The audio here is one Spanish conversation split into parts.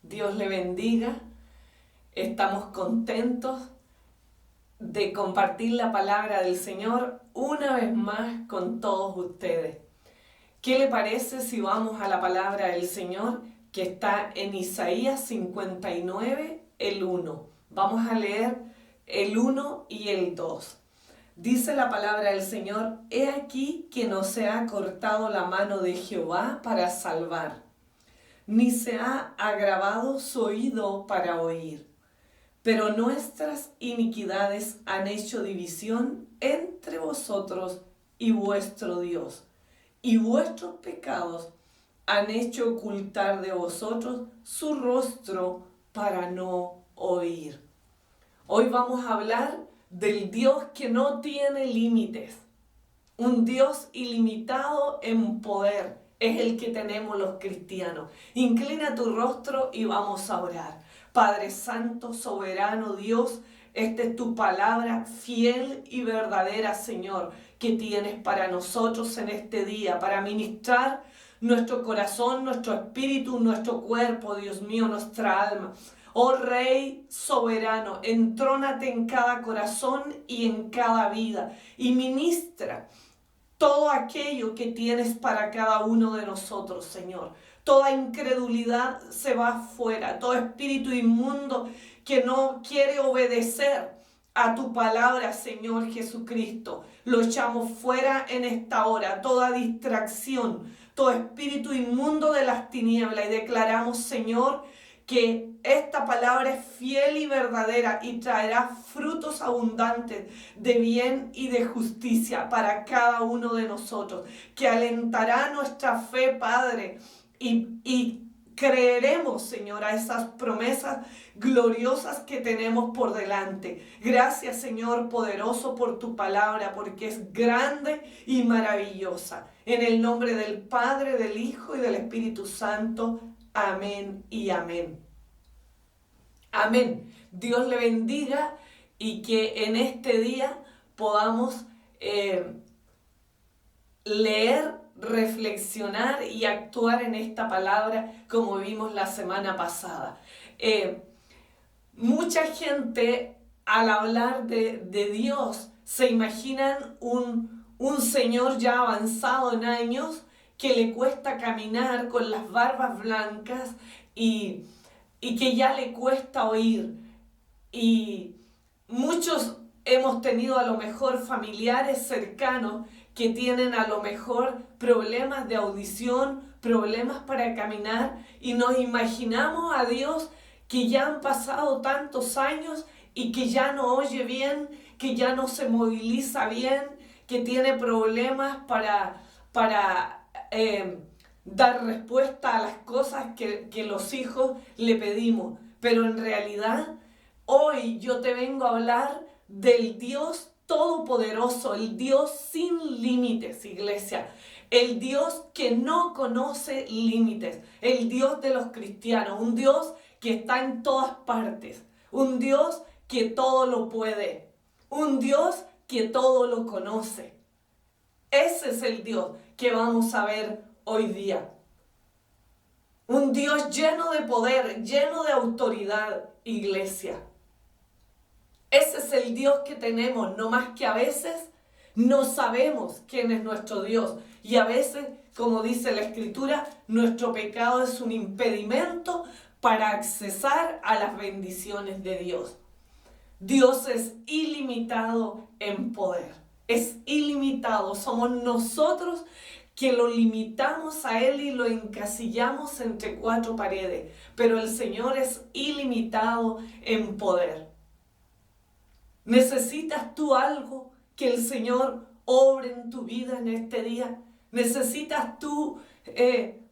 Dios le bendiga. Estamos contentos de compartir la palabra del Señor una vez más con todos ustedes. ¿Qué le parece si vamos a la palabra del Señor que está en Isaías 59, el 1? Vamos a leer el 1 y el 2. Dice la palabra del Señor: He aquí que no se ha cortado la mano de Jehová para salvar, ni se ha agravado su oído para oír. Pero nuestras iniquidades han hecho división entre vosotros y vuestro Dios, y vuestros pecados han hecho ocultar de vosotros su rostro para no oír. Hoy vamos a hablar del Dios que no tiene límites, un Dios ilimitado en poder. Es el que tenemos los cristianos. Inclina tu rostro y vamos a orar. Padre Santo, soberano Dios, esta es tu palabra fiel y verdadera, Señor, que tienes para nosotros en este día, para ministrar nuestro corazón, nuestro espíritu, nuestro cuerpo, Dios mío, nuestra alma. Oh Rey soberano, entrónate en cada corazón y en cada vida y ministra todo aquello que tienes para cada uno de nosotros, Señor. Toda incredulidad se va afuera, todo espíritu inmundo que no quiere obedecer a tu palabra, Señor Jesucristo, lo echamos fuera en esta hora. Toda distracción, todo espíritu inmundo de las tinieblas, y declaramos, Señor, que esta palabra es fiel y verdadera y traerá frutos abundantes de bien y de justicia para cada uno de nosotros, que alentará nuestra fe, Padre, y creeremos, Señor, a esas promesas gloriosas que tenemos por delante. Gracias, Señor poderoso, por tu palabra, porque es grande y maravillosa. En el nombre del Padre, del Hijo y del Espíritu Santo. Amén y amén. Amén. Dios le bendiga y que en este día podamos leer, reflexionar y actuar en esta palabra como vimos la semana pasada. Mucha gente al hablar de Dios se imaginan un señor ya avanzado en años que le cuesta caminar con las barbas blancas y que ya le cuesta oír. Y muchos hemos tenido a lo mejor familiares cercanos que tienen a lo mejor problemas de audición, problemas para caminar, y nos imaginamos a Dios que ya han pasado tantos años y que ya no oye bien, que ya no se moviliza bien, que tiene problemas para dar respuesta a las cosas que los hijos le pedimos. Pero en realidad, hoy yo te vengo a hablar del Dios todopoderoso, el Dios sin límites, iglesia. El Dios que no conoce límites, el Dios de los cristianos, un Dios que está en todas partes, un Dios que todo lo puede, un Dios que todo lo conoce. Ese es el Dios que vamos a ver hoy día. Un Dios lleno de poder, lleno de autoridad, iglesia. Ese es el Dios que tenemos, no más que a veces no sabemos quién es nuestro Dios. Y a veces, como dice la Escritura, nuestro pecado es un impedimento para accesar a las bendiciones de Dios. Dios es ilimitado en poder. Es ilimitado. Somos nosotros que lo limitamos a Él y lo encasillamos entre cuatro paredes. Pero el Señor es ilimitado en poder. ¿Necesitas tú algo que el Señor obre en tu vida en este día? ¿Necesitas tú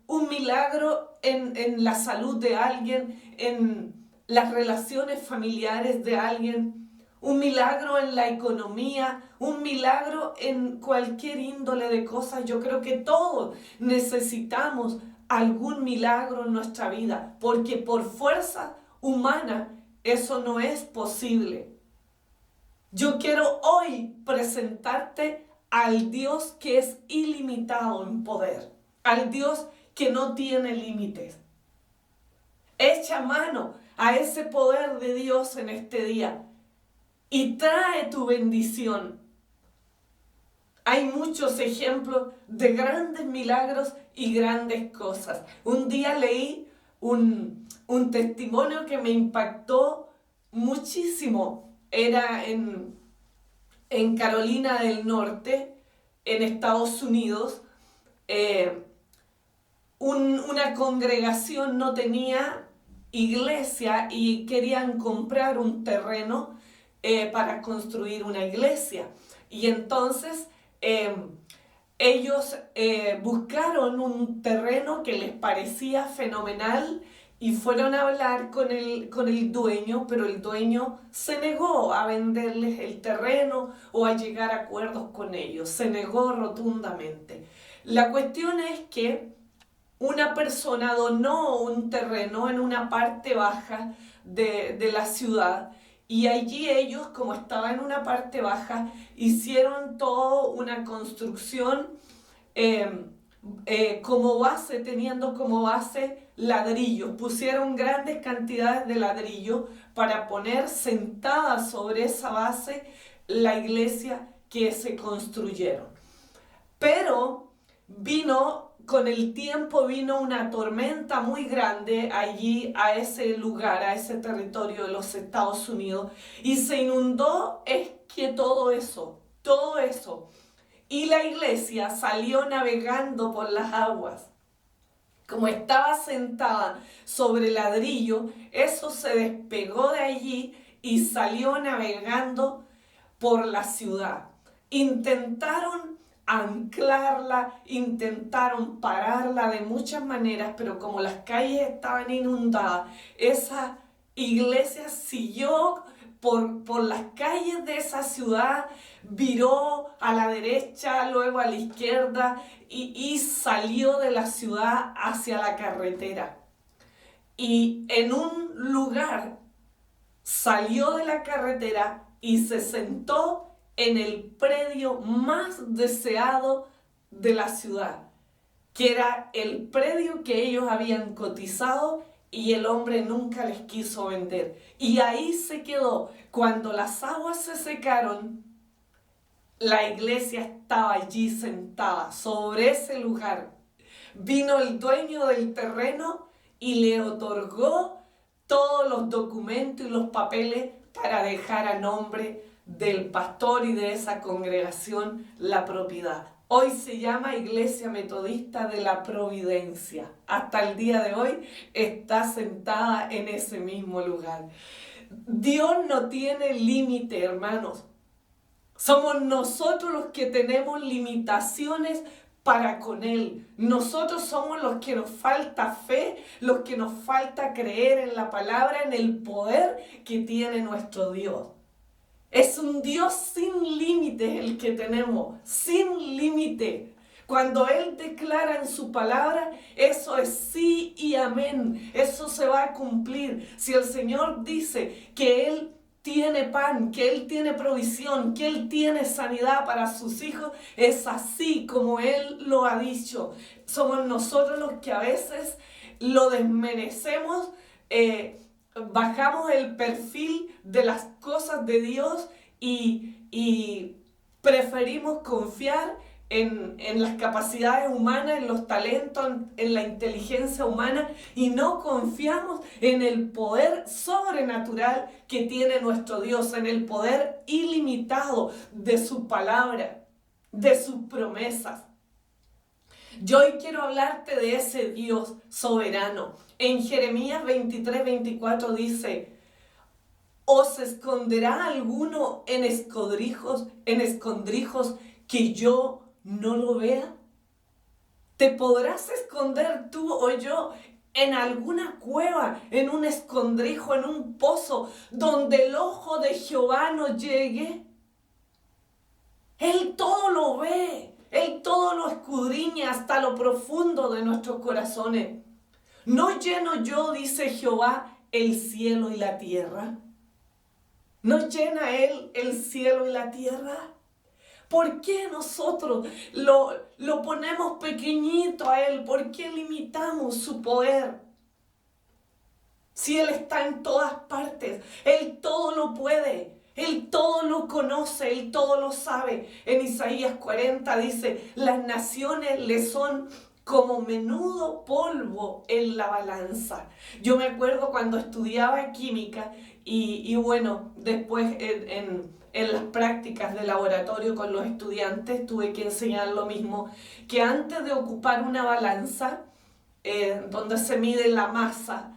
un milagro en la salud de alguien, en las relaciones familiares de alguien? Un milagro en la economía, un milagro en cualquier índole de cosas. Yo creo que todos necesitamos algún milagro en nuestra vida, porque por fuerza humana eso no es posible. Yo quiero hoy presentarte al Dios que es ilimitado en poder, al Dios que no tiene límites. Echa mano a ese poder de Dios en este día y trae tu bendición. Hay muchos ejemplos de grandes milagros y grandes cosas. Un día leí un testimonio que me impactó muchísimo. Era en Carolina del Norte, en Estados Unidos. Una congregación no tenía iglesia y querían comprar un terreno para construir una iglesia. Y entonces ellos buscaron un terreno que les parecía fenomenal y fueron a hablar con el dueño, pero el dueño se negó a venderles el terreno o a llegar a acuerdos con ellos. Se negó rotundamente. La cuestión es que una persona donó un terreno en una parte baja de la ciudad y allí ellos, como estaba en una parte baja, hicieron toda una construcción como base, teniendo como base ladrillos. Pusieron grandes cantidades de ladrillos para poner sentada sobre esa base la iglesia que se construyeron. Pero con el tiempo vino una tormenta muy grande allí a ese lugar, a ese territorio de los Estados Unidos, y se inundó todo eso. Y la iglesia salió navegando por las aguas. Como estaba sentada sobre ladrillo, eso se despegó de allí y salió navegando por la ciudad. Intentaron anclarla, intentaron pararla de muchas maneras, pero como las calles estaban inundadas, esa iglesia siguió por las calles de esa ciudad, viró a la derecha, luego a la izquierda y salió de la ciudad hacia la carretera. Y en un lugar salió de la carretera y se sentó en el predio más deseado de la ciudad, que era el predio que ellos habían cotizado y el hombre nunca les quiso vender. Y ahí se quedó. Cuando las aguas se secaron, la iglesia estaba allí sentada, sobre ese lugar. Vino el dueño del terreno y le otorgó todos los documentos y los papeles para dejar a nombre del pastor y de esa congregación la propiedad. Hoy se llama Iglesia Metodista de la Providencia. Hasta el día de hoy está sentada en ese mismo lugar. Dios no tiene límite, hermanos. Somos nosotros los que tenemos limitaciones para con Él. Nosotros somos los que nos falta fe, los que nos falta creer en la palabra, en el poder que tiene nuestro Dios. Es un Dios sin límites el que tenemos, sin límite. Cuando Él declara en su palabra, eso es sí y amén. Eso se va a cumplir. Si el Señor dice que Él tiene pan, que Él tiene provisión, que Él tiene sanidad para sus hijos, es así como Él lo ha dicho. Somos nosotros los que a veces lo desmerecemos, bajamos el perfil de las cosas de Dios y preferimos confiar en las capacidades humanas, en los talentos, en la inteligencia humana y no confiamos en el poder sobrenatural que tiene nuestro Dios, en el poder ilimitado de su palabra, de sus promesas. Yo hoy quiero hablarte de ese Dios soberano. En Jeremías 23:24 dice: ¿os esconderá alguno en escondrijos que yo no lo vea? ¿Te podrás esconder tú o yo en alguna cueva, en un escondrijo, en un pozo, donde el ojo de Jehová no llegue? Él todo lo ve, Él todo lo escudriña hasta lo profundo de nuestros corazones. ¿No lleno yo, dice Jehová, el cielo y la tierra? ¿No llena Él el cielo y la tierra? ¿Por qué nosotros lo ponemos pequeñito a Él? ¿Por qué limitamos su poder? Si Él está en todas partes, Él todo lo puede, Él todo lo conoce, Él todo lo sabe. En Isaías 40 dice, las naciones le son como menudo polvo en la balanza. Yo me acuerdo cuando estudiaba química y bueno, después en las prácticas de laboratorio con los estudiantes tuve que enseñar lo mismo, que antes de ocupar una balanza, donde se mide la masa,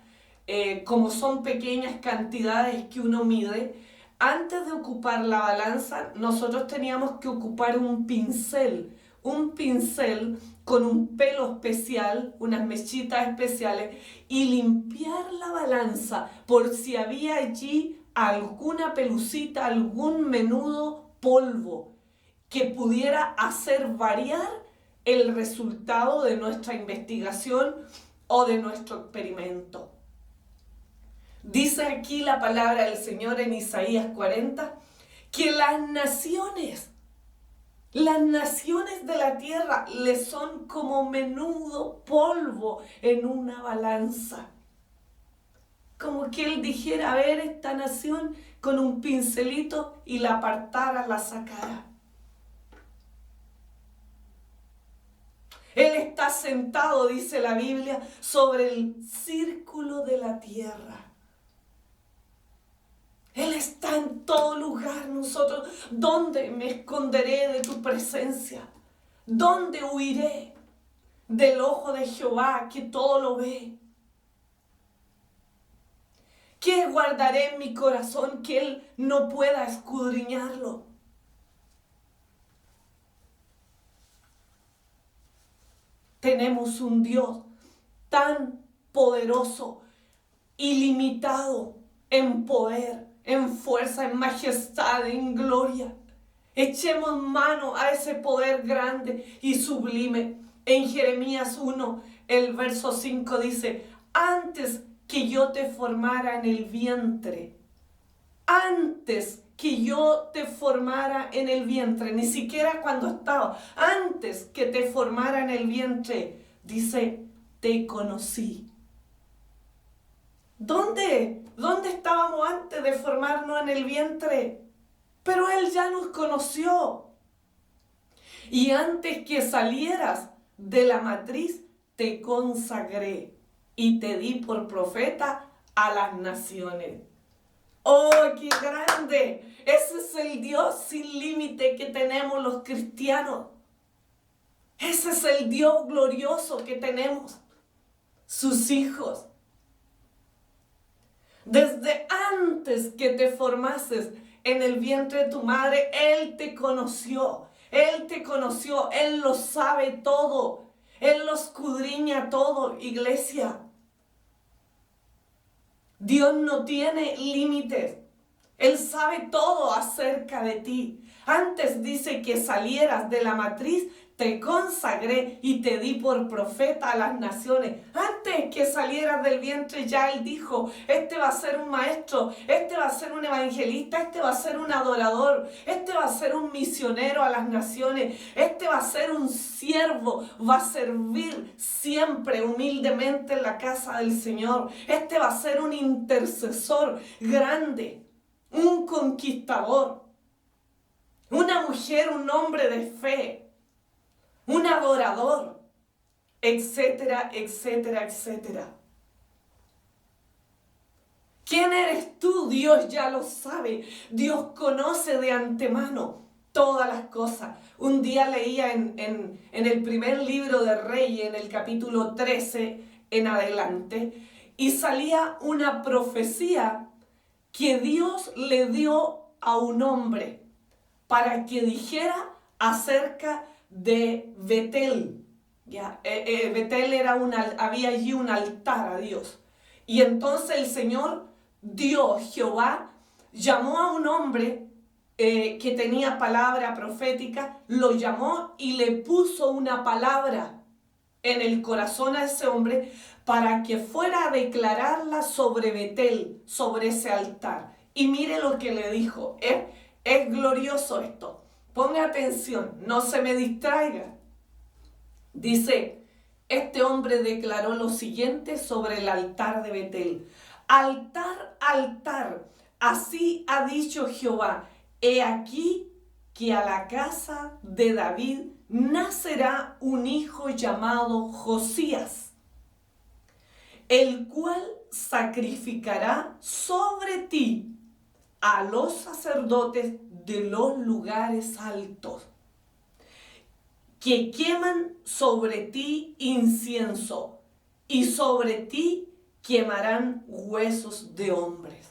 como son pequeñas cantidades que uno mide, antes de ocupar la balanza, nosotros teníamos que ocupar un pincel con un pelo especial, unas mechitas especiales, y limpiar la balanza por si había allí alguna pelucita, algún menudo polvo que pudiera hacer variar el resultado de nuestra investigación o de nuestro experimento. Dice aquí la palabra del Señor en Isaías 40, que las naciones de la tierra le son como menudo polvo en una balanza. Como que Él dijera, a ver, esta nación con un pincelito y la apartara, la sacara. Él está sentado, dice la Biblia, sobre el círculo de la tierra. Él está en todo lugar. Nosotros, ¿dónde me esconderé de tu presencia? ¿Dónde huiré del ojo de Jehová que todo lo ve? ¿Qué guardaré en mi corazón que Él no pueda escudriñarlo? Tenemos un Dios tan poderoso, ilimitado en poder, en fuerza, en majestad, en gloria. Echemos mano a ese poder grande y sublime. En Jeremías 1, el verso 5 dice, antes que yo te formara en el vientre, antes que yo te formara en el vientre, ni siquiera cuando estaba, antes que te formara en el vientre, dice, te conocí. ¿Dónde estábamos antes de formarnos en el vientre? Pero Él ya nos conoció. Y antes que salieras de la matriz, te consagré y te di por profeta a las naciones. ¡Oh, qué grande! Ese es el Dios sin límite que tenemos los cristianos. Ese es el Dios glorioso que tenemos, sus hijos. Desde antes que te formases en el vientre de tu madre, Él te conoció. Él te conoció. Él lo sabe todo. Él lo escudriña todo, iglesia. Dios no tiene límites. Él sabe todo acerca de ti. Antes dice que salieras de la matriz, te consagré y te di por profeta a las naciones. Antes que salieras del vientre ya Él dijo, este va a ser un maestro, este va a ser un evangelista, este va a ser un adorador, este va a ser un misionero a las naciones, este va a ser un siervo, va a servir siempre humildemente en la casa del Señor. Este va a ser un intercesor grande, un conquistador, una mujer, un hombre de fe, un adorador, etcétera, etcétera, etcétera. ¿Quién eres tú? Dios ya lo sabe. Dios conoce de antemano todas las cosas. Un día leía en el primer libro de Reyes, en el capítulo 13 en adelante, y salía una profecía que Dios le dio a un hombre para que dijera acerca de Betel. Betel había allí un altar a Dios. Y entonces el Señor, Dios, Jehová, llamó a un hombre que tenía palabra profética, lo llamó y le puso una palabra en el corazón a ese hombre para que fuera a declararla sobre Betel, sobre ese altar. Y mire lo que le dijo. Es glorioso esto. Ponga atención, no se me distraiga. Dice, este hombre declaró lo siguiente sobre el altar de Betel. altar, altar, así ha dicho Jehová, he aquí que a la casa de David nacerá un hijo llamado Josías, el cual sacrificará sobre ti a los sacerdotes de los lugares altos, que queman sobre ti incienso, y sobre ti quemarán huesos de hombres.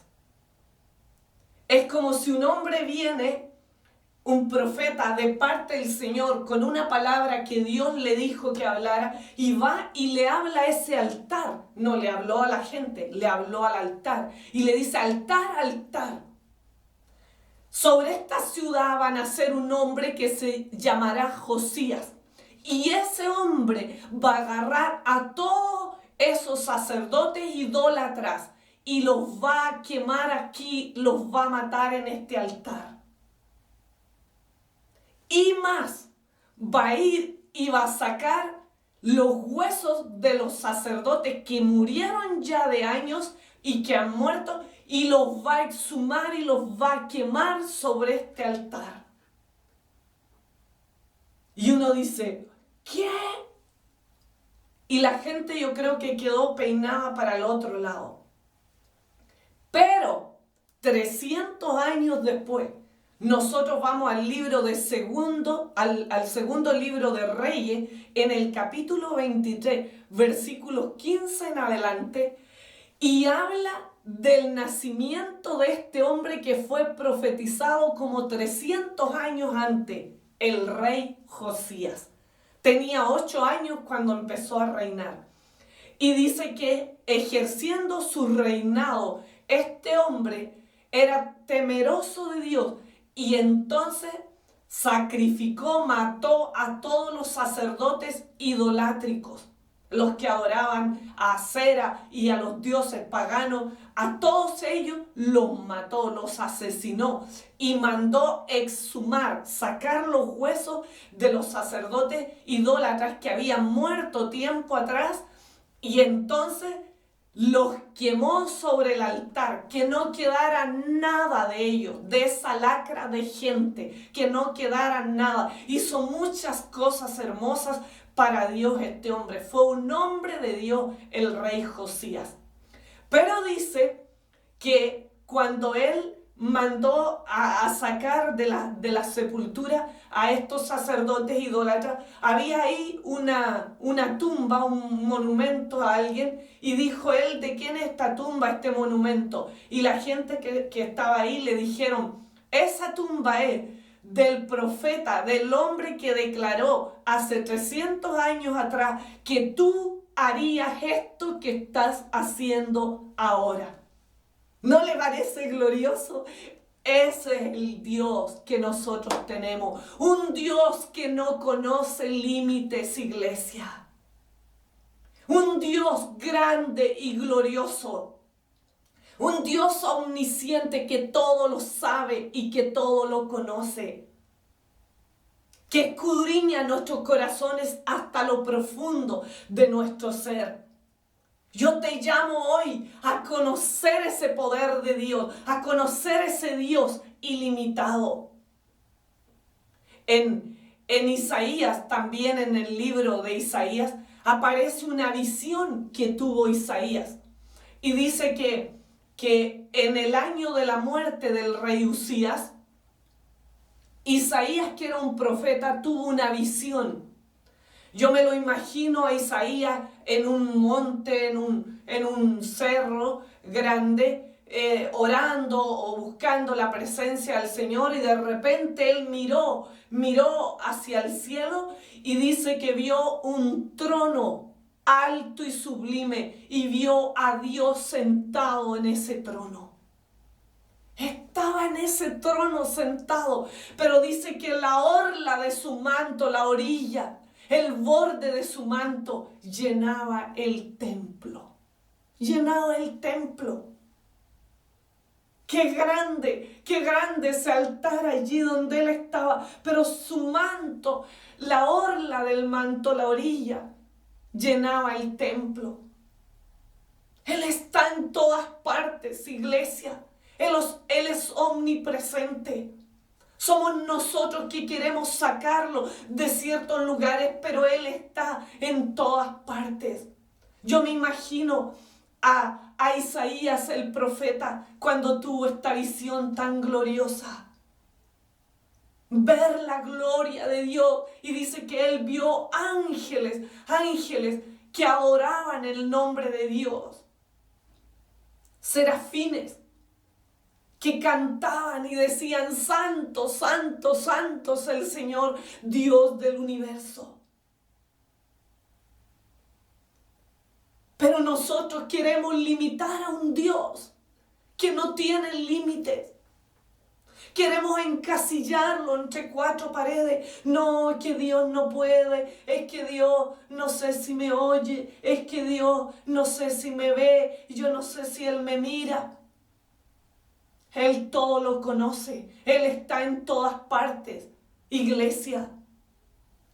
Es como si un hombre viene, un profeta de parte del Señor, con una palabra que Dios le dijo que hablara, y va y le habla a ese altar. No le habló a la gente, le habló al altar. Y le dice, altar, altar. Sobre esta ciudad va a nacer un hombre que se llamará Josías. Y ese hombre va a agarrar a todos esos sacerdotes idólatras y los va a quemar aquí, los va a matar en este altar. Y más, va a ir y va a sacar los huesos de los sacerdotes que murieron ya de años y que han muerto, y los va a exhumar y los va a quemar sobre este altar. Y uno dice, ¿qué? Y la gente, yo creo que quedó peinada para el otro lado. Pero 300 años después, nosotros vamos al libro de al segundo libro de Reyes, en el capítulo 23, versículos 15 en adelante, y habla del nacimiento de este hombre que fue profetizado como 300 años antes, el rey Josías. Tenía 8 años cuando empezó a reinar. Y dice que ejerciendo su reinado, este hombre era temeroso de Dios. Y entonces sacrificó, mató a todos los sacerdotes idolátricos, los que adoraban a Acera y a los dioses paganos. A todos ellos los mató, los asesinó y mandó exhumar, sacar los huesos de los sacerdotes idólatras que habían muerto tiempo atrás, y entonces los quemó sobre el altar, que no quedara nada de ellos, de esa lacra de gente, que no quedara nada. Hizo muchas cosas hermosas para Dios este hombre. Fue un hombre de Dios el rey Josías. Pero dice que cuando él mandó a sacar de la sepultura a estos sacerdotes idólatras, había ahí una tumba, un monumento a alguien, y dijo él, ¿de quién es esta tumba, este monumento? Y la gente que estaba ahí le dijeron, esa tumba es del profeta, del hombre que declaró hace 300 años atrás que tú harías esto que estás haciendo ahora. ¿No le parece glorioso? Ese es el Dios que nosotros tenemos. Un Dios que no conoce límites, iglesia. Un Dios grande y glorioso. Un Dios omnisciente que todo lo sabe y que todo lo conoce. Que escudriña nuestros corazones hasta lo profundo de nuestro ser. Yo te llamo hoy a conocer ese poder de Dios, a conocer ese Dios ilimitado. En Isaías, también en el libro de Isaías, aparece una visión que tuvo Isaías. Y dice que en el año de la muerte del rey Usías, Isaías, que era un profeta, tuvo una visión. Yo me lo imagino a Isaías en un monte, en un cerro grande, orando o buscando la presencia del Señor, y de repente él miró hacia el cielo y dice que vio un trono alto y sublime y vio a Dios sentado en ese trono. Estaba en ese trono sentado, pero dice que la orla de su manto, la orilla, el borde de su manto llenaba el templo. Llenaba el templo. Qué grande ese altar allí donde él estaba. Pero su manto, la orla del manto, la orilla, llenaba el templo. Él está en todas partes. partes, iglesia. Él es omnipresente. Somos nosotros que queremos sacarlo de ciertos lugares, pero Él está en todas partes. Yo me imagino a Isaías el profeta cuando tuvo esta visión tan gloriosa. Ver la gloria de Dios, y dice que él vio ángeles que adoraban el nombre de Dios. Serafines que cantaban y decían: Santo, Santo, Santo es el Señor, Dios del universo. Pero nosotros queremos limitar a un Dios que no tiene límites. Queremos encasillarlo entre cuatro paredes. No, es que Dios no puede. Es que Dios no sé si me oye. Es que Dios no sé si me ve. Yo no sé si Él me mira. Él todo lo conoce. Él está en todas partes. Iglesia,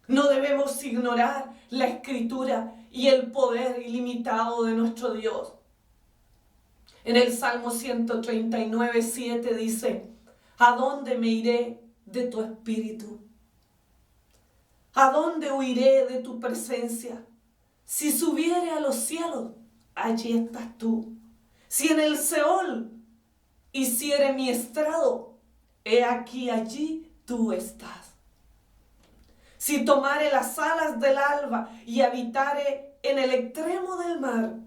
no debemos ignorar la Escritura y el poder ilimitado de nuestro Dios. En el Salmo 139, 7 dice: ¿a dónde me iré de tu espíritu? ¿A dónde huiré de tu presencia? Si subiere a los cielos, allí estás tú. Si en el Seol hiciere mi estrado, he aquí allí tú estás. Si tomare las alas del alba y habitare en el extremo del mar,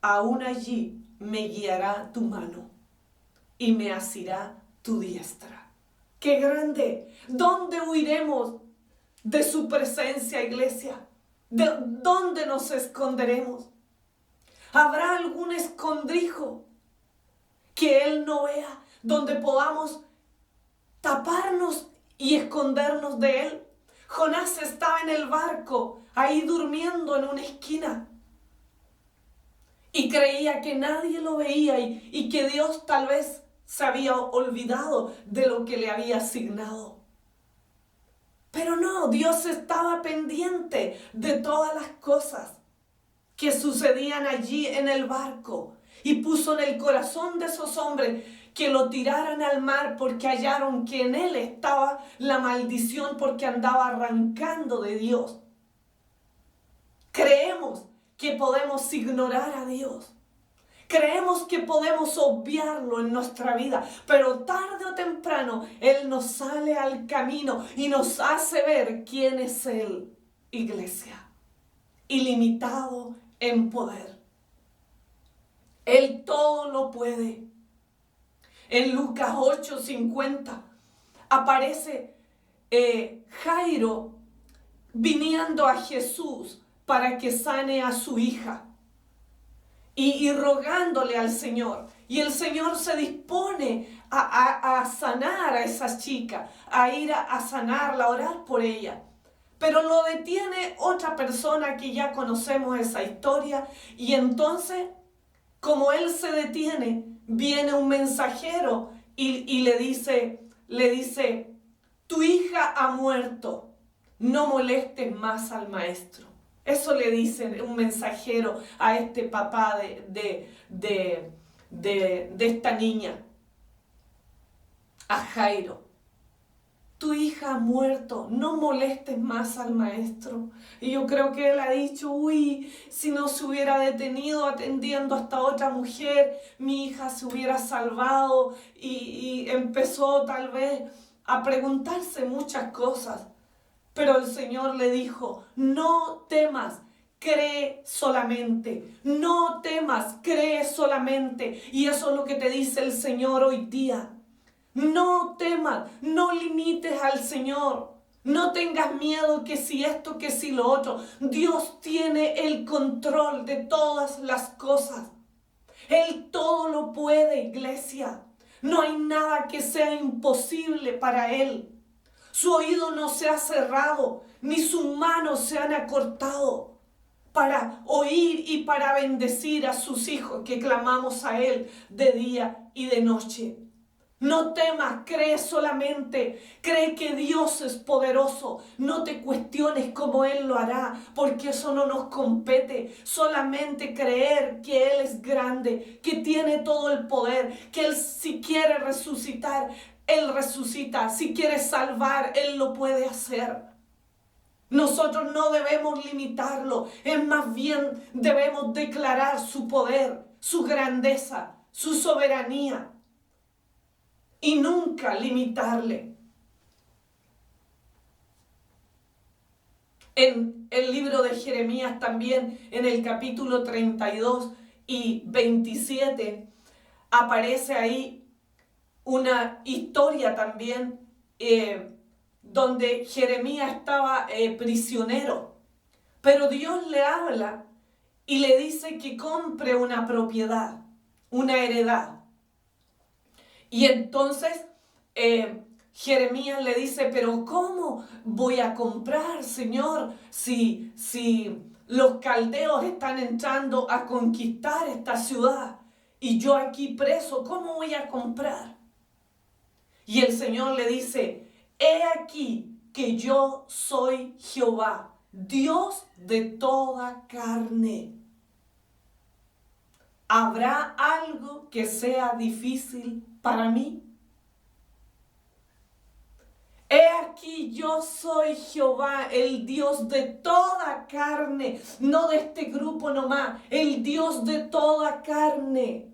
aún allí me guiará tu mano y me asirá tu diestra. ¡Qué grande! ¿Dónde huiremos de su presencia, iglesia? ¿De dónde nos esconderemos? ¿Habrá algún escondrijo que Él no vea, donde podamos taparnos y escondernos de Él? Jonás estaba en el barco, ahí durmiendo en una esquina, y creía que nadie lo veía y que Dios tal vez se había olvidado de lo que le había asignado. Pero no, Dios estaba pendiente de todas las cosas que sucedían allí en el barco, y puso en el corazón de esos hombres que lo tiraran al mar, porque hallaron que en él estaba la maldición, porque andaba arrancando de Dios. Creemos que podemos ignorar a Dios. Creemos que podemos obviarlo en nuestra vida, pero tarde o temprano Él nos sale al camino y nos hace ver quién es Él, iglesia. Ilimitado en poder. Él todo lo puede. En Lucas 8:50 aparece Jairo viniendo a Jesús para que sane a su hija y rogándole al Señor. Y el Señor se dispone a sanar a esa chica, a ir a sanarla, a orar por ella. Pero lo detiene otra persona que ya conocemos esa historia, y entonces, como él se detiene, viene un mensajero y le dice: tu hija ha muerto, no molestes más al maestro. Eso le dice un mensajero a este papá de esta niña, a Jairo. Tu hija ha muerto, no molestes más al maestro. Y yo creo que él ha dicho: uy, si no se hubiera detenido atendiendo a esta otra mujer, mi hija se hubiera salvado. Y empezó tal vez a preguntarse muchas cosas. Pero el Señor le dijo: no temas, cree solamente. No temas, cree solamente. Y eso es lo que te dice el Señor hoy día. No temas, no limites al Señor. No tengas miedo que si esto, que si lo otro. Dios tiene el control de todas las cosas. Él todo lo puede, iglesia. No hay nada que sea imposible para Él. Su oído no se ha cerrado, ni sus manos se han acortado para oír y para bendecir a sus hijos que clamamos a Él de día y de noche. No temas, cree solamente, cree que Dios es poderoso. No te cuestiones cómo Él lo hará, porque eso no nos compete. Solamente creer que Él es grande. grande, que tiene todo el poder, que Él si quiere resucitar, Él resucita. Si quiere salvar, Él lo puede hacer. Nosotros no debemos limitarlo, es más bien debemos declarar su poder, su grandeza, su soberanía y nunca limitarle. En el libro de Jeremías también, en el capítulo 32 y 27, aparece ahí una historia también donde Jeremías estaba prisionero, pero Dios le habla y le dice que compre una propiedad, una heredad. Y entonces Jeremías le dice, pero ¿cómo voy a comprar, Señor, si los caldeos están entrando a conquistar esta ciudad y yo aquí preso? ¿Cómo voy a comprar? Y el Señor le dice, he aquí que yo soy Jehová, Dios de toda carne. ¿Habrá algo que sea difícil para mí? He aquí yo soy Jehová, el Dios de toda carne, no de este grupo nomás, el Dios de toda carne.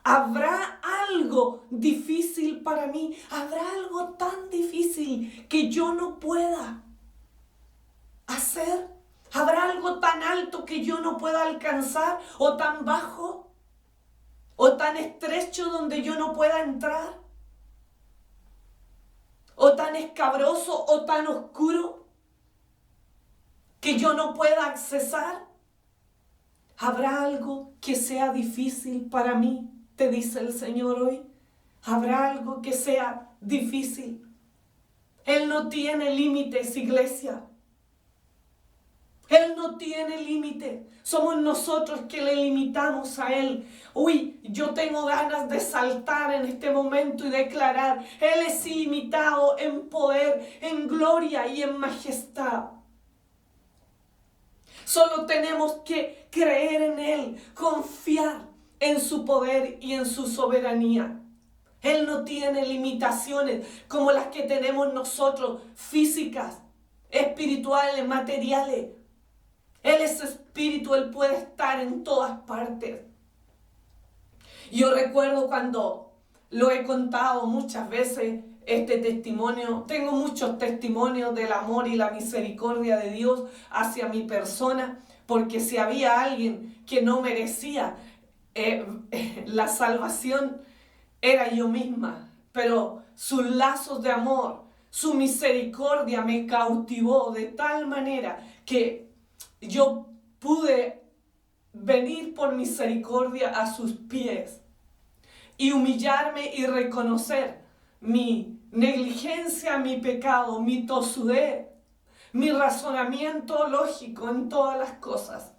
¿Habrá algo difícil para mí? ¿Habrá algo tan difícil que yo no pueda hacer? ¿Habrá algo tan alto que yo no pueda alcanzar? ¿O tan bajo? ¿O tan estrecho donde yo no pueda entrar? ¿O tan escabroso o tan oscuro que yo no pueda accesar? ¿Habrá algo que sea difícil para mí? Te dice el Señor hoy. ¿Habrá algo que sea difícil? Él no tiene límites, iglesia. Él no tiene límite. Somos nosotros que le limitamos a Él. Uy, yo tengo ganas de saltar en este momento y declarar, Él es ilimitado en poder, en gloria y en majestad. Solo tenemos que creer en Él, confiar en su poder y en su soberanía. Él no tiene limitaciones como las que tenemos nosotros, físicas, espirituales, materiales. Él es espíritu, Él puede estar en todas partes. Yo recuerdo cuando lo he contado muchas veces, este testimonio, tengo muchos testimonios del amor y la misericordia de Dios hacia mi persona, porque si había alguien que no merecía la salvación, era yo misma. Pero sus lazos de amor, su misericordia me cautivó de tal manera que yo pude venir por misericordia a sus pies y humillarme y reconocer mi negligencia, mi pecado, mi tosudez, mi razonamiento lógico en todas las cosas.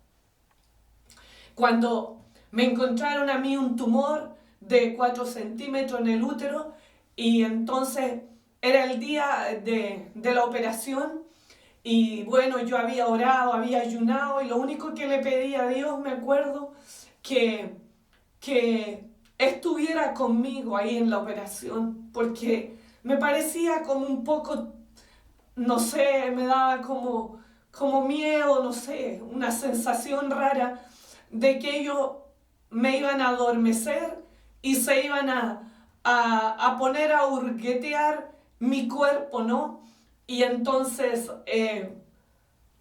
Cuando me encontraron a mí un tumor de 4 centímetros en el útero y entonces era el día de la operación y bueno, yo había orado, había ayunado y lo único que le pedí a Dios, me acuerdo, que estuviera conmigo ahí en la operación, porque me parecía como un poco, no sé, me daba como miedo, no sé, una sensación rara de que ellos me iban a adormecer y se iban a poner a hurguetear mi cuerpo, ¿no? Y entonces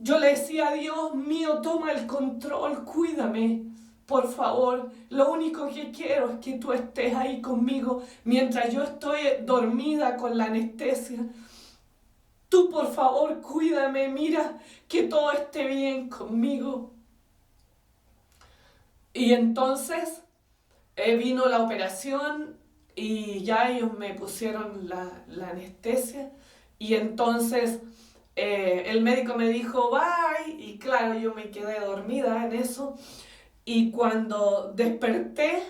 yo le decía a Dios mío, toma el control, cuídame, por favor. Lo único que quiero es que tú estés ahí conmigo mientras yo estoy dormida con la anestesia. Tú, por favor, cuídame, mira que todo esté bien conmigo. Y entonces vino la operación y ya ellos me pusieron la anestesia y entonces el médico me dijo bye y claro, yo me quedé dormida en eso y cuando desperté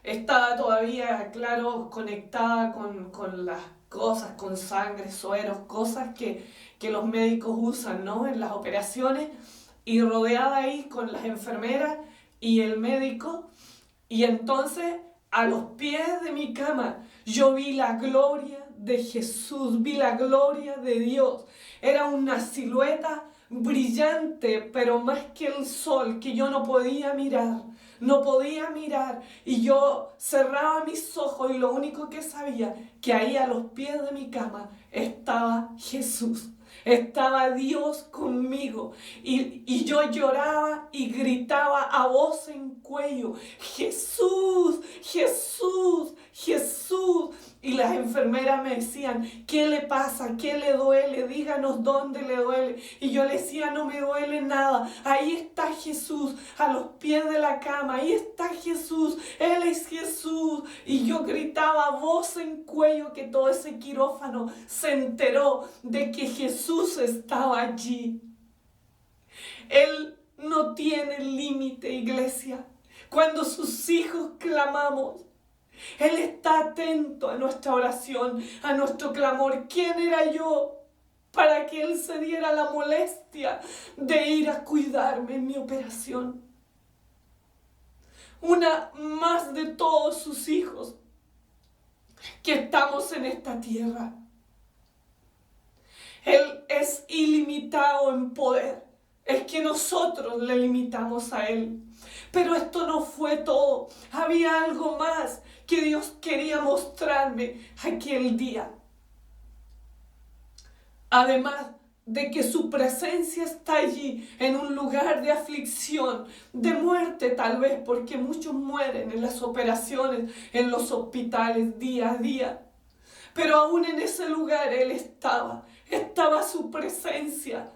estaba todavía, claro, conectada con las cosas, con sangre, sueros, cosas que los médicos usan, ¿no? En las operaciones y rodeada ahí con las enfermeras y el médico, y entonces a los pies de mi cama yo vi la gloria de Jesús, vi la gloria de Dios. Era una silueta brillante, pero más que el sol, que yo no podía mirar. No podía mirar, y yo cerraba mis ojos y lo único que sabía, que ahí a los pies de mi cama estaba Jesús. Estaba Dios conmigo, y yo lloraba y gritaba a voz en cuello: Jesús, Jesús, Jesús. Y las enfermeras me decían: ¿qué le pasa? ¿Qué le duele? Díganos dónde le duele. Y yo le decía: no me duele nada. Ahí está Jesús, a los pies de la cama. Ahí está Jesús. Él es Jesús. Y yo gritaba a voz en cuello, que todo ese quirófano se enteró de que Jesús estaba allí. Él no tiene límite, iglesia. Cuando sus hijos clamamos, Él está atento a nuestra oración, a nuestro clamor. ¿Quién era yo para que Él se diera la molestia de ir a cuidarme en mi operación? Una más de todos sus hijos que estamos en esta tierra. Él es ilimitado en poder. Es que nosotros le limitamos a Él. Pero esto no fue todo. Había algo más que Dios quería mostrarme aquel día. Además de que su presencia está allí, en un lugar de aflicción, de muerte tal vez, porque muchos mueren en las operaciones, en los hospitales día a día. Pero aún en ese lugar Él estaba su presencia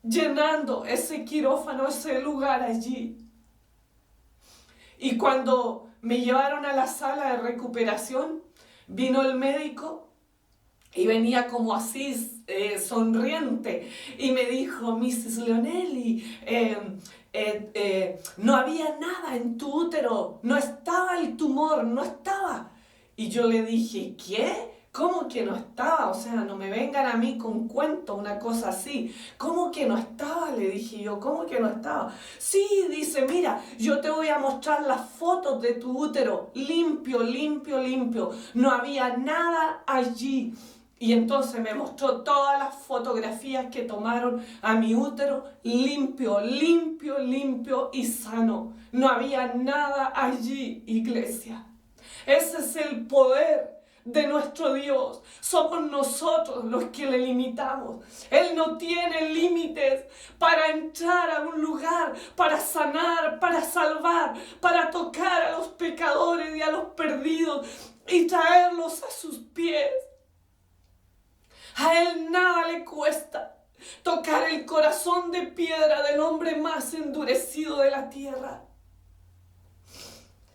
llenando ese quirófano, ese lugar allí. Y cuando me llevaron a la sala de recuperación, vino el médico y venía como así, sonriente, y me dijo: Mrs. Leonelli, no había nada en tu útero, no estaba el tumor, no estaba. Y yo le dije: ¿qué? ¿Cómo que no estaba? O sea, no me vengan a mí con cuentos, una cosa así. ¿Cómo que no estaba? Le dije yo, ¿cómo que no estaba? Sí, dice, mira, yo te voy a mostrar las fotos de tu útero, limpio, limpio, limpio. No había nada allí. Y entonces me mostró todas las fotografías que tomaron a mi útero, limpio, limpio, limpio y sano. No había nada allí, iglesia. Ese es el poder de nuestro Dios. Somos nosotros los que le limitamos. Él no tiene límites para entrar a un lugar, para sanar, para salvar, para tocar a los pecadores y a los perdidos y traerlos a sus pies. A Él nada le cuesta tocar el corazón de piedra del hombre más endurecido de la tierra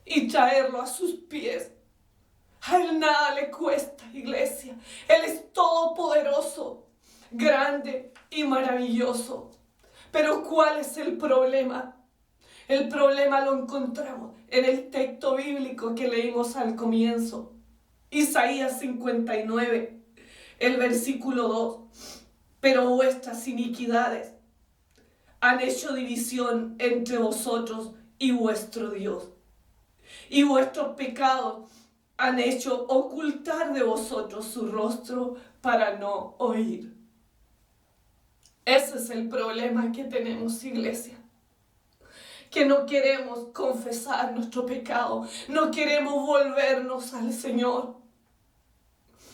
y traerlo a sus pies. A Él nada le cuesta, iglesia. Él es todopoderoso, grande y maravilloso. Pero ¿cuál es el problema? El problema lo encontramos en el texto bíblico que leímos al comienzo. Isaías 59, el versículo 2. Pero vuestras iniquidades han hecho división entre vosotros y vuestro Dios. Y vuestros pecados han hecho ocultar de vosotros su rostro para no oír. Ese es el problema que tenemos, iglesia. Que no queremos confesar nuestro pecado, no queremos volvernos al Señor.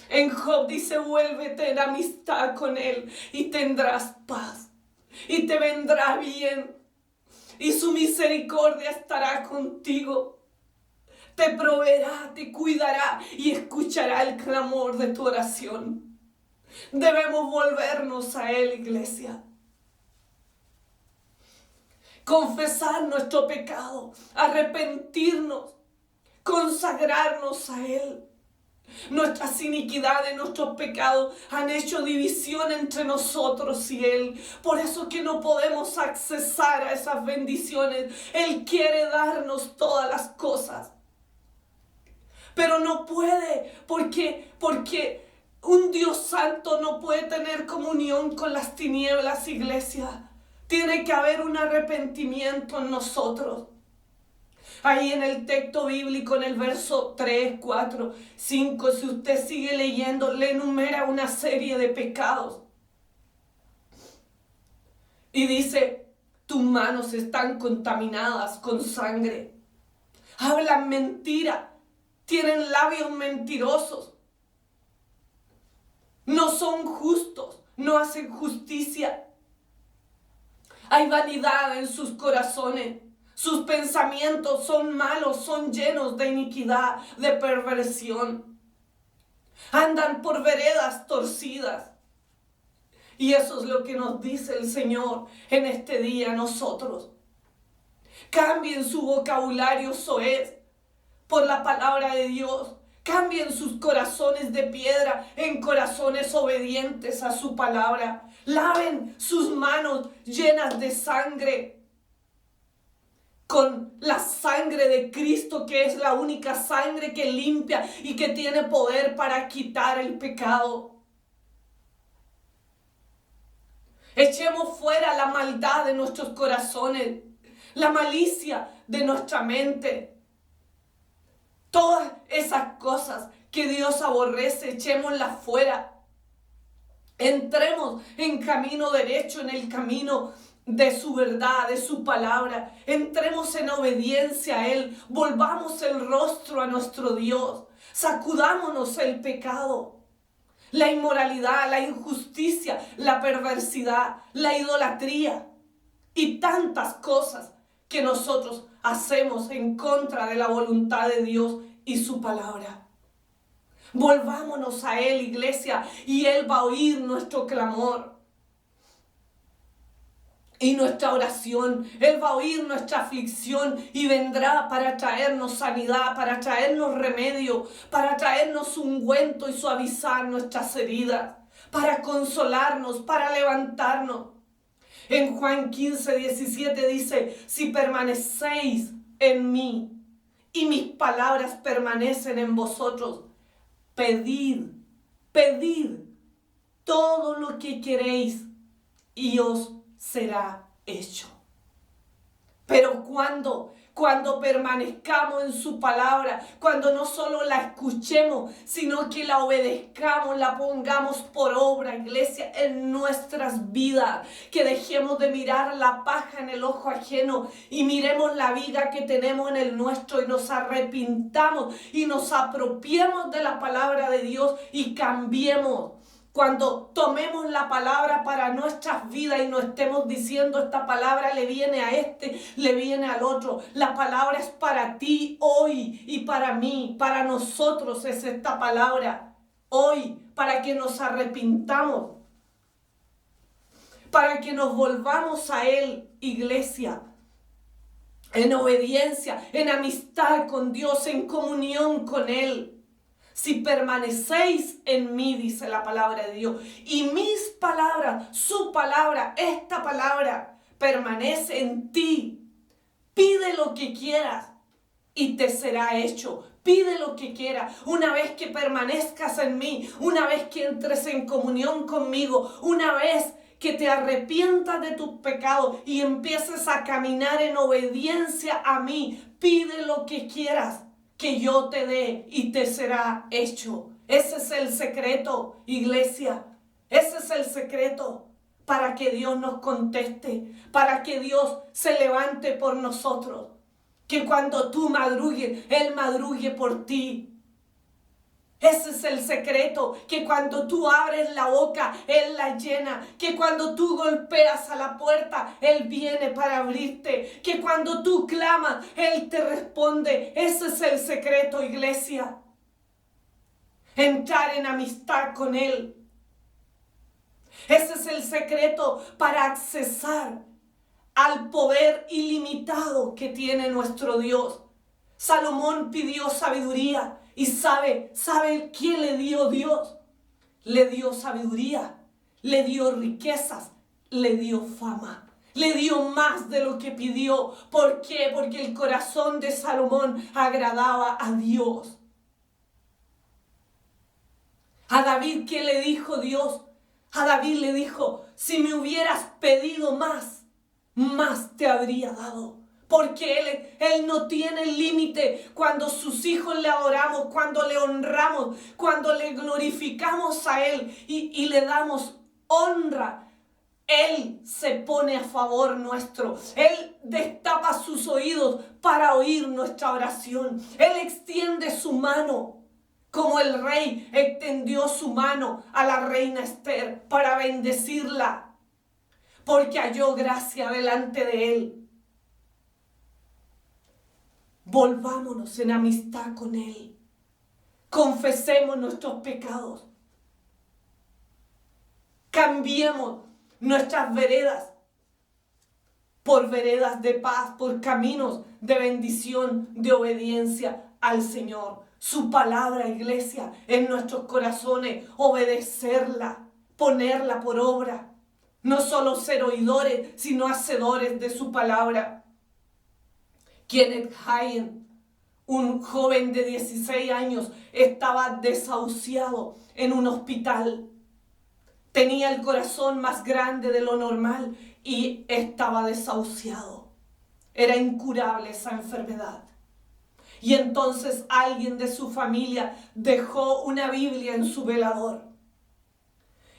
En Job dice: vuélvete en amistad con Él y tendrás paz, y te vendrá bien, y su misericordia estará contigo. Te proveerá, te cuidará y escuchará el clamor de tu oración. Debemos volvernos a Él, iglesia. Confesar nuestro pecado, arrepentirnos, consagrarnos a Él. Nuestras iniquidades, nuestros pecados han hecho división entre nosotros y Él. Por eso que no podemos accesar a esas bendiciones. Él quiere darnos todas las cosas, pero no puede, porque un Dios santo no puede tener comunión con las tinieblas, iglesia. Tiene que haber un arrepentimiento en nosotros. Ahí en el texto bíblico, en el verso 3, 4, 5, si usted sigue leyendo, le enumera una serie de pecados. Y dice, tus manos están contaminadas con sangre. Hablan mentira, tienen labios mentirosos. No son justos, no hacen justicia. Hay vanidad en sus corazones. Sus pensamientos son malos, son llenos de iniquidad, de perversión. Andan por veredas torcidas. Y eso es lo que nos dice el Señor en este día a nosotros. Cambien su vocabulario soez por la palabra de Dios. Cambien sus corazones de piedra en corazones obedientes a su palabra. Laven sus manos llenas de sangre con la sangre de Cristo, que es la única sangre que limpia y que tiene poder para quitar el pecado. Echemos fuera la maldad de nuestros corazones, la malicia de nuestra mente. Todas esas cosas que Dios aborrece, echémoslas fuera. Entremos en camino derecho, en el camino de su verdad, de su palabra. Entremos en obediencia a Él. Volvamos el rostro a nuestro Dios. Sacudámonos el pecado, la inmoralidad, la injusticia, la perversidad, la idolatría y tantas cosas que nosotros hacemos en contra de la voluntad de Dios y su palabra. Volvámonos a Él, iglesia, y Él va a oír nuestro clamor y nuestra oración. Él va a oír nuestra aflicción y vendrá para traernos sanidad, para traernos remedio, para traernos ungüento y suavizar nuestras heridas, para consolarnos, para levantarnos. En Juan 15, 17 dice, si permanecéis en mí y mis palabras permanecen en vosotros, pedid todo lo que queréis y os será hecho. Pero cuando permanezcamos en su palabra, cuando no solo la escuchemos, sino que la obedezcamos, la pongamos por obra, iglesia, en nuestras vidas, que dejemos de mirar la paja en el ojo ajeno y miremos la viga que tenemos en el nuestro y nos arrepintamos y nos apropiemos de la palabra de Dios y cambiemos. Cuando tomemos la palabra para nuestras vidas y no estemos diciendo esta palabra le viene a este, le viene al otro. La palabra es para ti hoy y para mí, para nosotros es esta palabra hoy, para que nos arrepintamos, para que nos volvamos a Él, iglesia, en obediencia, en amistad con Dios, en comunión con Él. Si permanecéis en mí, dice la palabra de Dios, y mis palabras, su palabra, esta palabra, permanece en ti. Pide lo que quieras y te será hecho. Pide lo que quieras. Una vez que permanezcas en mí, una vez que entres en comunión conmigo, una vez que te arrepientas de tus pecados y empieces a caminar en obediencia a mí, pide lo que quieras, que yo te dé y te será hecho. Ese es el secreto, iglesia. Ese es el secreto para que Dios nos conteste, para que Dios se levante por nosotros. Que cuando tú madrugues, Él madrugue por ti. Ese es el secreto, que cuando tú abres la boca, Él la llena. Que cuando tú golpeas a la puerta, Él viene para abrirte. Que cuando tú clamas, Él te responde. Ese es el secreto, iglesia. Entrar en amistad con Él. Ese es el secreto para accesar al poder ilimitado que tiene nuestro Dios. Salomón pidió sabiduría. ¿Y sabe quién le dio Dios? Le dio sabiduría, le dio riquezas, le dio fama, le dio más de lo que pidió. ¿Por qué? Porque el corazón de Salomón agradaba a Dios. A David, ¿qué le dijo Dios? A David le dijo, si me hubieras pedido más te habría dado. porque Él no tiene límite. Cuando sus hijos le adoramos, cuando le honramos, cuando le glorificamos a Él y le damos honra, Él se pone a favor nuestro. Él destapa sus oídos para oír nuestra oración. Él extiende su mano, como el rey extendió su mano a la reina Esther para bendecirla, porque halló gracia delante de Él. Volvámonos en amistad con Él. Confesemos nuestros pecados. Cambiemos nuestras veredas por veredas de paz, por caminos de bendición, de obediencia al Señor. Su palabra, iglesia, en nuestros corazones, obedecerla, ponerla por obra. No solo ser oidores, sino hacedores de su palabra. Kenneth Hagin, un joven de 16 años, estaba desahuciado en un hospital. Tenía el corazón más grande de lo normal y estaba desahuciado. Era incurable esa enfermedad. Y entonces alguien de su familia dejó una Biblia en su velador.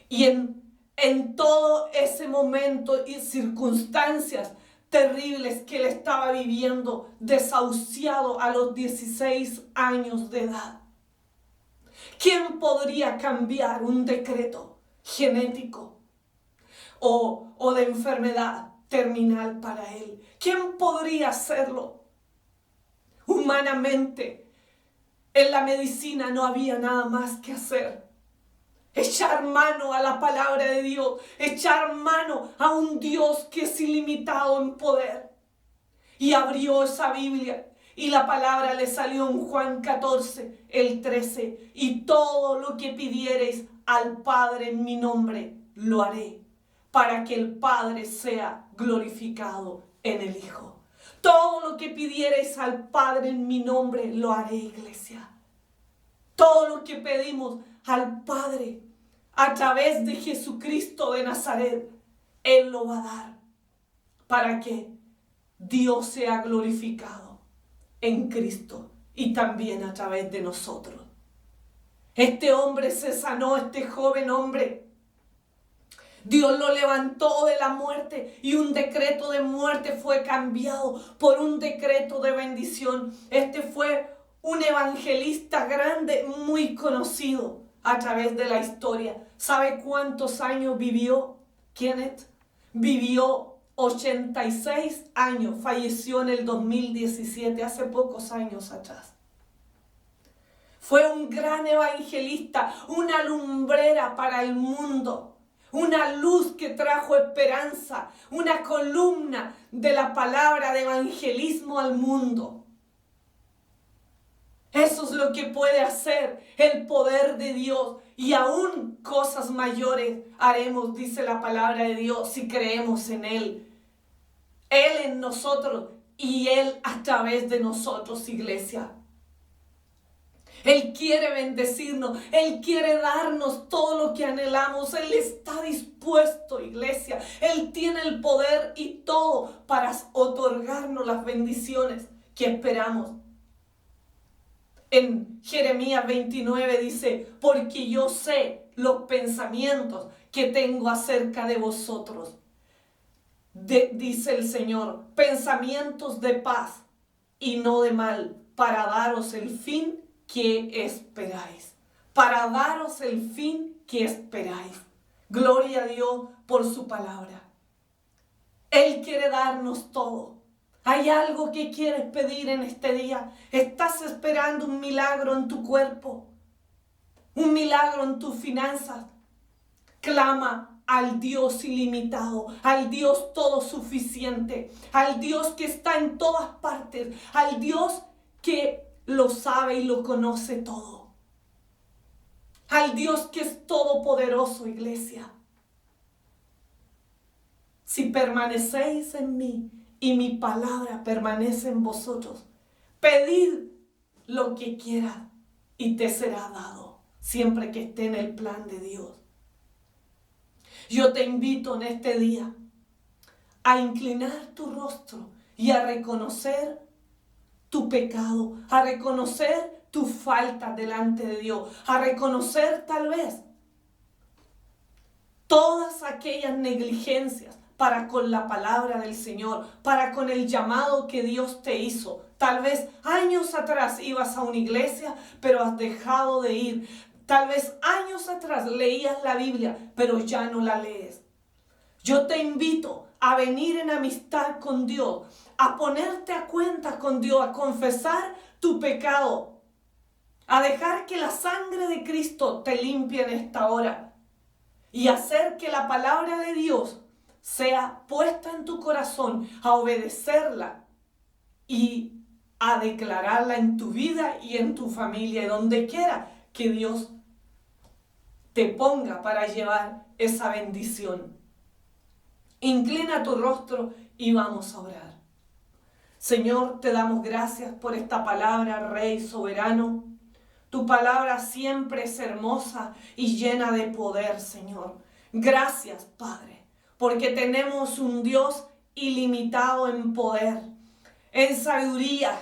Y en todo ese momento y circunstancias terribles que él estaba viviendo, desahuciado a los 16 años de edad, ¿quién podría cambiar un decreto genético o de enfermedad terminal para él? ¿Quién podría hacerlo? Humanamente, en la medicina no había nada más que hacer. Echar mano a la palabra de Dios, echar mano a un Dios que es ilimitado en poder. Y abrió esa Biblia y la palabra le salió en Juan 14, el 13. Y todo lo que pidiereis al Padre en mi nombre, lo haré, para que el Padre sea glorificado en el Hijo. Todo lo que pidiereis al Padre en mi nombre, lo haré, iglesia. Todo lo que pedimos al Padre a través de Jesucristo de Nazaret, Él lo va a dar para que Dios sea glorificado en Cristo y también a través de nosotros. Este hombre se sanó, este joven hombre. Dios lo levantó de la muerte y un decreto de muerte fue cambiado por un decreto de bendición. Este fue un evangelista grande, muy conocido a través de la historia. ¿Sabe cuántos años vivió Kenneth? Vivió 86 años. Falleció en el 2017, hace pocos años atrás. Fue un gran evangelista, una lumbrera para el mundo. Una luz que trajo esperanza, una columna de la palabra de evangelismo al mundo. Eso es lo que puede hacer el poder de Dios. Y aún cosas mayores haremos, dice la palabra de Dios, si creemos en Él. Él en nosotros y Él a través de nosotros, iglesia. Él quiere bendecirnos, Él quiere darnos todo lo que anhelamos. Él está dispuesto, iglesia. Él tiene el poder y todo para otorgarnos las bendiciones que esperamos. En Jeremías 29 dice, porque yo sé los pensamientos que tengo acerca de vosotros. Dice el Señor, pensamientos de paz y no de mal, para daros el fin que esperáis. Para daros el fin que esperáis. Gloria a Dios por su palabra. Él quiere darnos todo. ¿Hay algo que quieres pedir en este día? ¿Estás esperando un milagro en tu cuerpo? ¿Un milagro en tus finanzas? Clama al Dios ilimitado, al Dios todo suficiente, al Dios que está en todas partes, al Dios que lo sabe y lo conoce todo. Al Dios que es todopoderoso, iglesia. Si permanecéis en mí y mi palabra permanece en vosotros, pedid lo que quieras y te será dado, siempre que esté en el plan de Dios. Yo te invito en este día a inclinar tu rostro y a reconocer tu pecado, a reconocer tu falta delante de Dios, a reconocer tal vez todas aquellas negligencias para con la palabra del Señor, para con el llamado que Dios te hizo. Tal vez años atrás ibas a una iglesia, pero has dejado de ir. Tal vez años atrás leías la Biblia, pero ya no la lees. Yo te invito a venir en amistad con Dios, a ponerte a cuenta con Dios, a confesar tu pecado, a dejar que la sangre de Cristo te limpie en esta hora y hacer que la palabra de Dios sea puesta en tu corazón, a obedecerla y a declararla en tu vida y en tu familia, y donde quiera que Dios te ponga para llevar esa bendición. Inclina tu rostro y vamos a orar. Señor, te damos gracias por esta palabra, Rey soberano. Tu palabra siempre es hermosa y llena de poder, Señor. Gracias, Padre, porque tenemos un Dios ilimitado en poder, en sabiduría,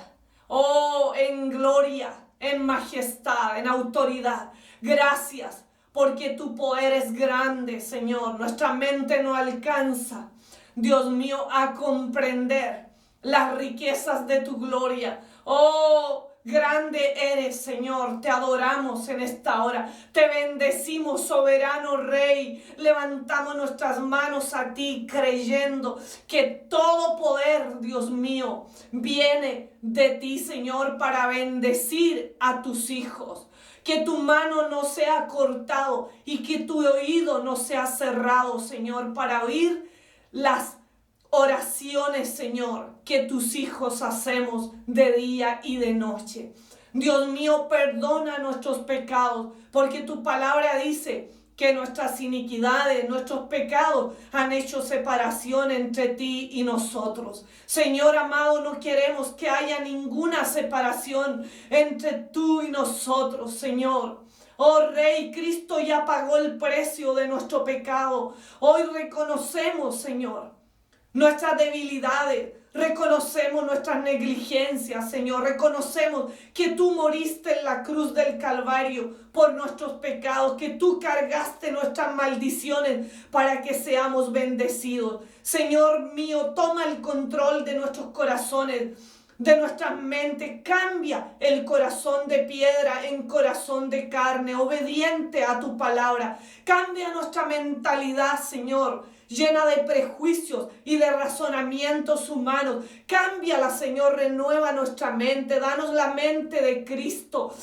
en gloria, en majestad, en autoridad. Gracias, porque tu poder es grande, Señor. Nuestra mente no alcanza, Dios mío, a comprender las riquezas de tu gloria. Grande eres, Señor, te adoramos en esta hora, te bendecimos, soberano Rey, levantamos nuestras manos a ti creyendo que todo poder, Dios mío, viene de ti, Señor, para bendecir a tus hijos. Que tu mano no sea cortado y que tu oído no sea cerrado, Señor, para oír las oraciones, Señor, que tus hijos hacemos de día y de noche. Dios mío, perdona nuestros pecados, porque tu palabra dice que nuestras iniquidades, nuestros pecados han hecho separación entre ti y nosotros. Señor amado, no queremos que haya ninguna separación entre tú y nosotros, Señor. Rey, Cristo ya pagó el precio de nuestro pecado. Hoy reconocemos, Señor, nuestras debilidades, reconocemos nuestras negligencias, Señor. Reconocemos que tú moriste en la cruz del Calvario por nuestros pecados, que tú cargaste nuestras maldiciones para que seamos bendecidos. Señor mío, toma el control de nuestros corazones, de nuestras mentes. Cambia el corazón de piedra en corazón de carne, obediente a tu palabra. Cambia nuestra mentalidad, Señor, llena de prejuicios y de razonamientos humanos. Cámbiala, Señor, renueva nuestra mente, danos la mente de Cristo.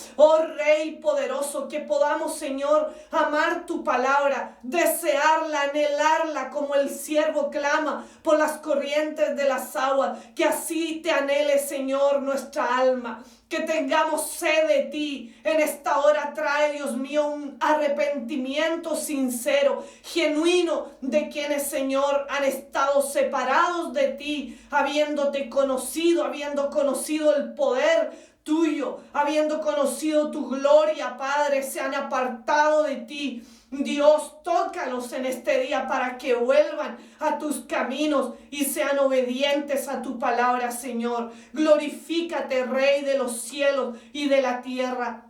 Rey poderoso, que podamos, Señor, amar tu palabra, desearla, anhelarla como el siervo clama por las corrientes de las aguas. Que así te anhele, Señor, nuestra alma. Que tengamos sed de ti en esta hora. Trae, Dios mío, un arrepentimiento sincero, genuino, de quienes, Señor, han estado separados de ti, habiéndote conocido, habiendo conocido el poder tuyo, habiendo conocido tu gloria, Padre, se han apartado de ti. Dios, tócalos en este día para que vuelvan a tus caminos y sean obedientes a tu palabra, Señor. Glorifícate, Rey de los cielos y de la tierra.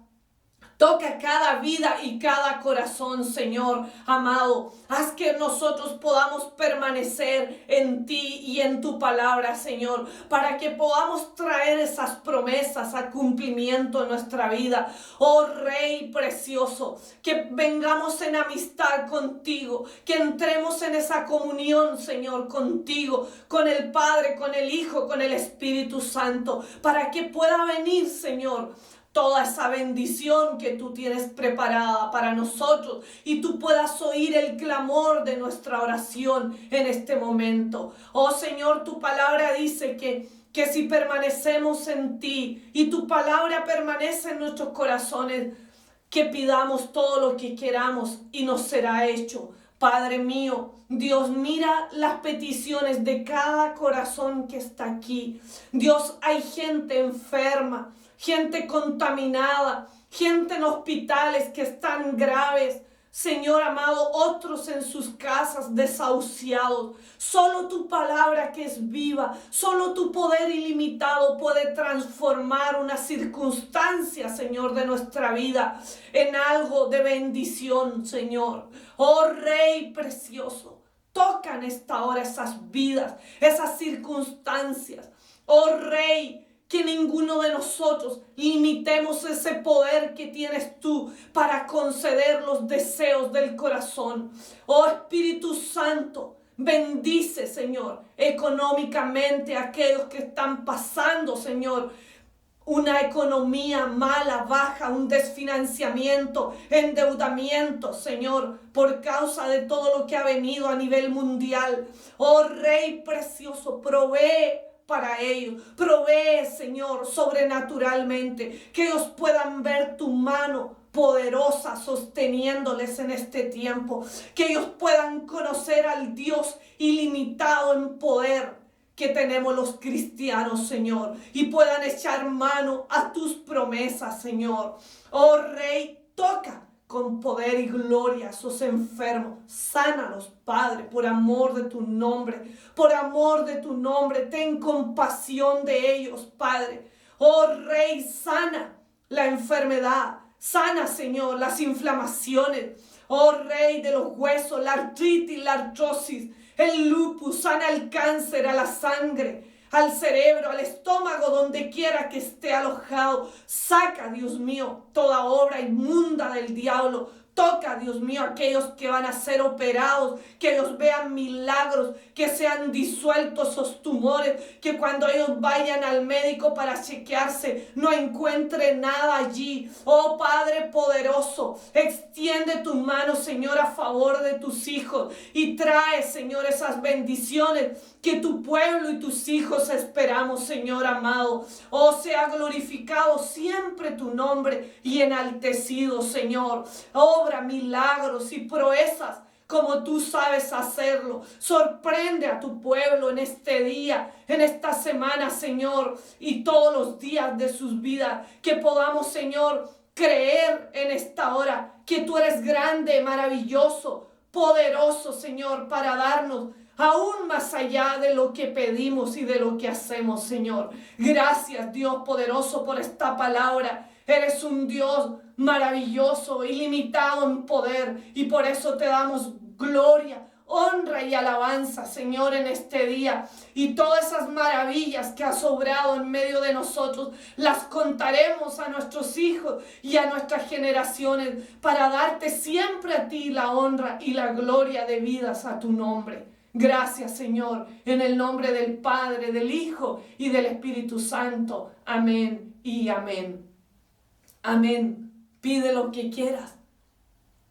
Toca cada vida y cada corazón, Señor amado. Haz que nosotros podamos permanecer en ti y en tu palabra, Señor, para que podamos traer esas promesas a cumplimiento en nuestra vida. Rey precioso, que vengamos en amistad contigo, que entremos en esa comunión, Señor, contigo, con el Padre, con el Hijo, con el Espíritu Santo, para que pueda venir, Señor, toda esa bendición que tú tienes preparada para nosotros y tú puedas oír el clamor de nuestra oración en este momento. Señor, tu palabra dice que si permanecemos en ti y tu palabra permanece en nuestros corazones, que pidamos todo lo que queramos y nos será hecho. Padre mío, Dios, mira las peticiones de cada corazón que está aquí. Dios, hay gente enferma, gente contaminada, gente en hospitales que están graves. Señor amado, otros en sus casas desahuciados. Solo tu palabra que es viva, solo tu poder ilimitado puede transformar una circunstancia, Señor, de nuestra vida en algo de bendición, Señor. Oh Rey precioso, toca en esta hora esas vidas, esas circunstancias. Oh Rey, que ninguno de nosotros limitemos ese poder que tienes tú para conceder los deseos del corazón. Oh Espíritu Santo, bendice, Señor, económicamente a aquellos que están pasando, Señor, una economía mala, baja, un desfinanciamiento, endeudamiento, Señor, por causa de todo lo que ha venido a nivel mundial. Oh Rey precioso, provee para ellos. Provee, Señor, sobrenaturalmente, que ellos puedan ver tu mano poderosa sosteniéndoles en este tiempo, que ellos puedan conocer al Dios ilimitado en poder que tenemos los cristianos, Señor, y puedan echar mano a tus promesas, Señor. Oh Rey, toca con poder y gloria a esos enfermos. Sánalos, Padre, por amor de tu nombre. Por amor de tu nombre, ten compasión de ellos, Padre. Oh Rey, sana la enfermedad. Sana, Señor, las inflamaciones. Oh Rey de los huesos, la artritis, la artrosis, el lupus. Sana el cáncer, a la sangre, al cerebro, al estómago, donde quiera que esté alojado. Saca, Dios mío, toda obra inmunda del diablo. Toca, Dios mío, aquellos que van a ser operados, que ellos vean milagros, que sean disueltos esos tumores, que cuando ellos vayan al médico para chequearse no encuentren nada allí. Oh Padre poderoso, extiende tu mano, Señor, a favor de tus hijos y trae, Señor, esas bendiciones que tu pueblo y tus hijos esperamos, Señor amado. Oh, sea glorificado siempre tu nombre y enaltecido, Señor. Obra milagros y proezas como tú sabes hacerlo. Sorprende a tu pueblo en este día, en esta semana, Señor, y todos los días de sus vidas. Que podamos, Señor, creer en esta hora que tú eres grande, maravilloso, poderoso, Señor, para darnos aún más allá de lo que pedimos y de lo que hacemos, Señor. Gracias, Dios poderoso, por esta palabra. Eres un Dios maravilloso, ilimitado en poder, y por eso te damos gloria, honra y alabanza, Señor, en este día. Y todas esas maravillas que has obrado en medio de nosotros, las contaremos a nuestros hijos y a nuestras generaciones, para darte siempre a ti la honra y la gloria debidas a tu nombre. Gracias, Señor, en el nombre del Padre, del Hijo y del Espíritu Santo. Amén y amén. Amén. Pide lo que quieras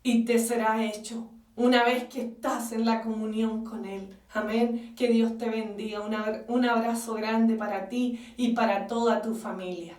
y te será hecho una vez que estás en la comunión con Él. Amén. Que Dios te bendiga. Un abrazo grande para ti y para toda tu familia.